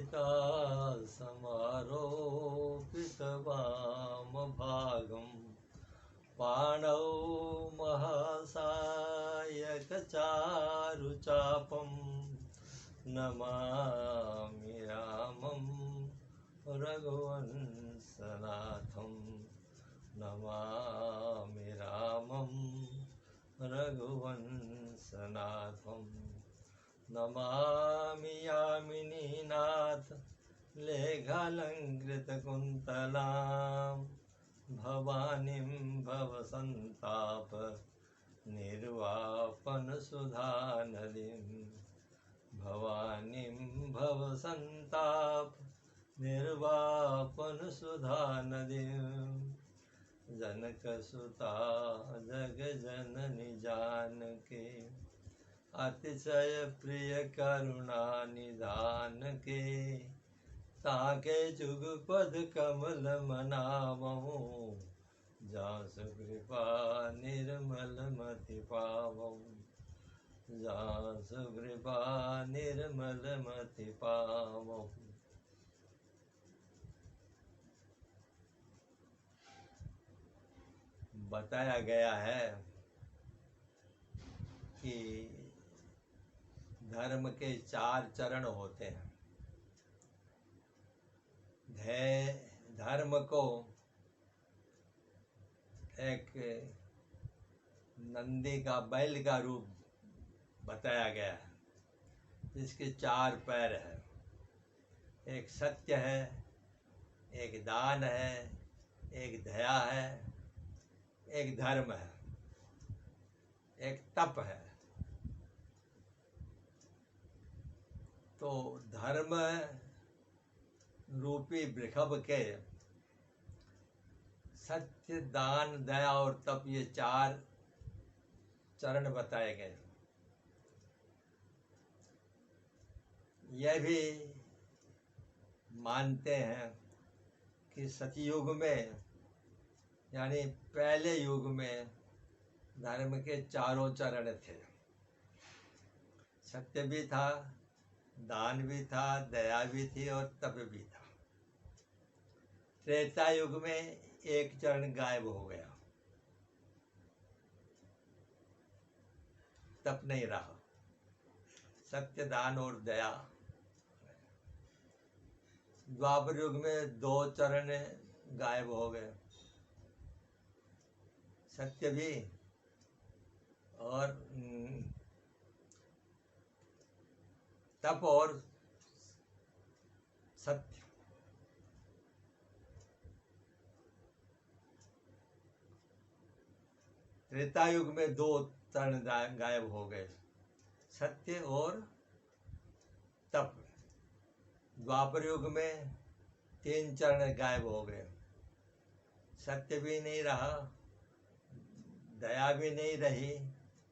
गीता समारोपितवामभागं पाणौ महासायकचारुचापं नमामि रामं रघुवंशनाथं नमामि रामं रघुवंशनाथं नमामि यामिनीनाथ लेखालङ्कृतकुन्तलां भवानीं भवसन्ताप निर्वापनसुधानदीं भवानीं भवसन्ताप निर्वापनसुधानदीं जनकसुता जगजननी जानकी अतिशय प्रिय करुणा निधान के ताके जुगपद कमल मनावहु जासु कृपा निर्मल मति पावहु जासु कृपा निर्मल मति पावहु। बताया गया है कि धर्म के 4 चरण होते हैं। धर्म को एक नंदी का बैल का रूप बताया गया है जिसके 4 पैर हैं। एक सत्य है, एक दान है, एक दया है, एक धर्म है, एक तप है। तो धर्म रूपी वृषभ के सत्य, दान, दया और तप, ये 4 चरण बताए गए। यह भी मानते हैं कि सतयुग में यानी पहले युग में धर्म के 4 चरण थे। सत्य भी था, दान भी था, दया भी थी और तप भी था। त्रेता युग में एक चरण गायब हो गया, तप नहीं रहा, सत्य, दान और दया। द्वापर युग में 2 चरण गायब हो गए, सत्य भी और तप और सत्य। त्रेता युग में 2 चरण गायब हो गए, सत्य और तप। द्वापर युग में 3 चरण गायब हो गए, सत्य भी नहीं रहा, दया भी नहीं रही,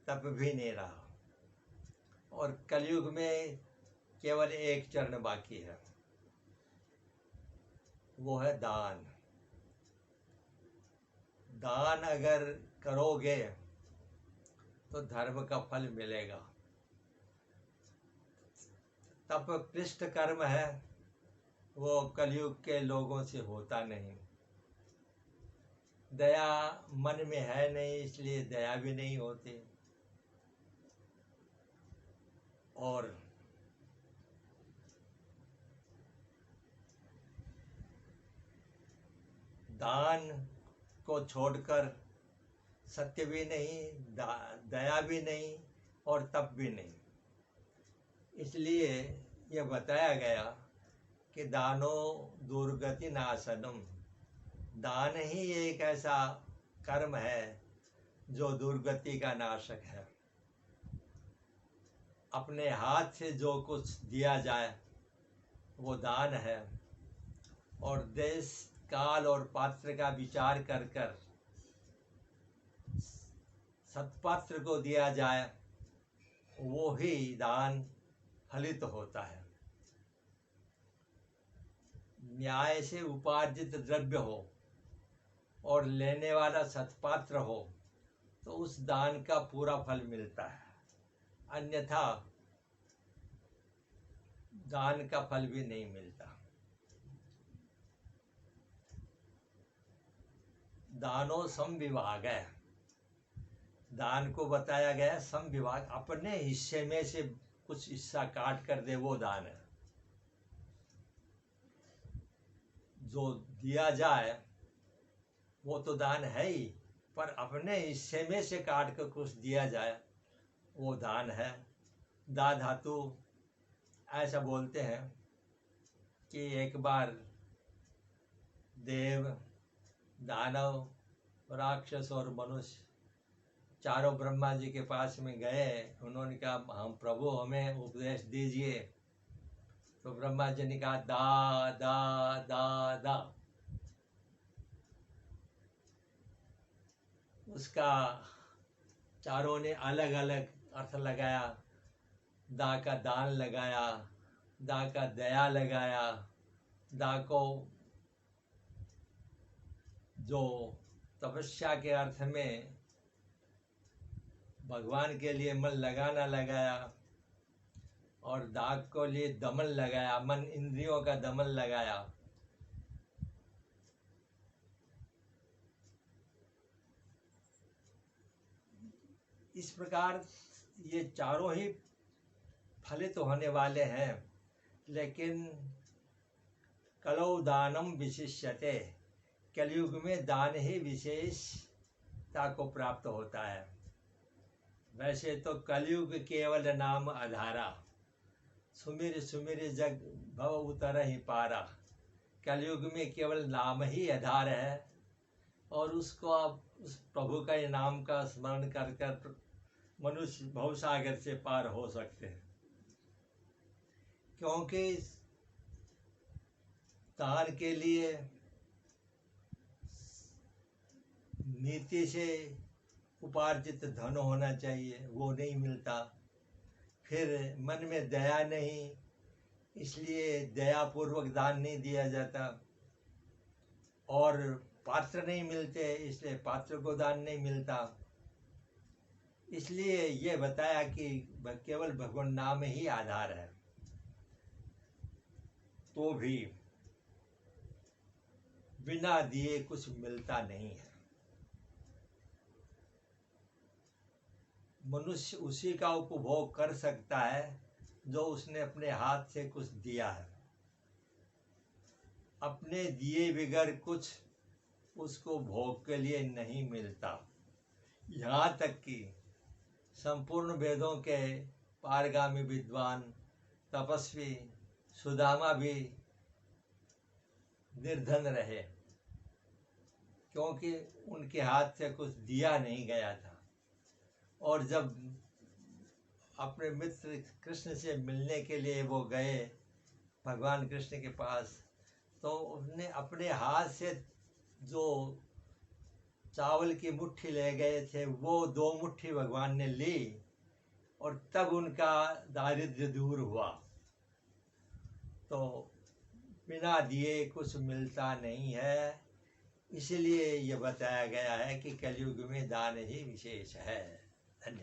तप भी नहीं रहा। और कलयुग में केवल 1 चरण बाकी है, वो है दान। दान अगर करोगे तो धर्म का फल मिलेगा। तप पृष्ठ कर्म है, वो कलयुग के लोगों से होता नहीं। दया मन में है नहीं, इसलिए दया भी नहीं होती। और दान को छोड़कर सत्य भी नहीं, दया भी नहीं और तप भी नहीं। इसलिए यह बताया गया कि दानो दुर्गति नाशनम, दान ही एक ऐसा कर्म है जो दुर्गति का नाशक है। अपने हाथ से जो कुछ दिया जाए वो दान है, और देश, काल और पात्र का विचार कर कर सत्पात्र को दिया जाए, वो ही दान फलित होता है। न्याय से उपार्जित द्रव्य हो और लेने वाला सत्पात्र हो तो उस दान का पूरा फल मिलता है। अन्यथा दान का फल भी नहीं मिलता। दानो समविभाग है, दान को बताया गया समविभाग, अपने हिस्से में से कुछ हिस्सा काट कर दे वो दान है। जो दिया जाए वो तो दान है ही, पर अपने हिस्से में से काट कर कुछ दिया जाए वो दान है। दा धातु ऐसा बोलते हैं कि एक बार देव, दानव, राक्षस और मनुष्य चारों ब्रह्मा जी के पास में गए। उन्होंने कहा हम प्रभु हमें उपदेश दीजिए। तो ब्रह्मा जी ने कहा दा दा दा दा। उसका चारों ने अलग अलग अर्थ लगाया। दा का दान लगाया, दा का दया लगाया, दा को जो तपस्या के अर्थ में भगवान के लिए मन लगाना लगाया, और दाग को लिए दमन लगाया, मन इंद्रियों का दमन लगाया। इस प्रकार ये चारों ही फलित होने वाले हैं, लेकिन कलौ दानम विशिष्यते, कलयुग में दान ही विशेषता को प्राप्त होता है। वैसे तो कलयुग केवल नाम आधारा, सुमिर सुमिर जग भव उतर ही पारा। कलयुग में केवल नाम ही आधार है, और उसको आप उस प्रभु का नाम का स्मरण कर कर मनुष्य भवसागर से पार हो सकते हैं। क्योंकि दान के लिए नीति से उपार्जित धन होना चाहिए, वो नहीं मिलता। फिर मन में दया नहीं, इसलिए दयापूर्वक दान नहीं दिया जाता। और पात्र नहीं मिलते, इसलिए पात्र को दान नहीं मिलता। इसलिए ये बताया कि केवल भगवान नाम ही आधार है। तो भी बिना दिए कुछ मिलता नहीं है। मनुष्य उसी का उपभोग कर सकता है जो उसने अपने हाथ से कुछ दिया है। अपने दिए बगैर कुछ उसको भोग के लिए नहीं मिलता। यहाँ तक कि संपूर्ण वेदों के पारगामी विद्वान तपस्वी सुदामा भी निर्धन रहे, क्योंकि उनके हाथ से कुछ दिया नहीं गया था। और जब अपने मित्र कृष्ण से मिलने के लिए वो गए भगवान कृष्ण के पास, तो उसने अपने हाथ से जो चावल की मुट्ठी ले गए थे वो 2 मुट्ठी भगवान ने ली, और तब उनका दारिद्र्य दूर हुआ। तो बिना दिए कुछ मिलता नहीं है, इसलिए यह बताया गया है कि कलयुग में दान ही विशेष है। धन्यवाद।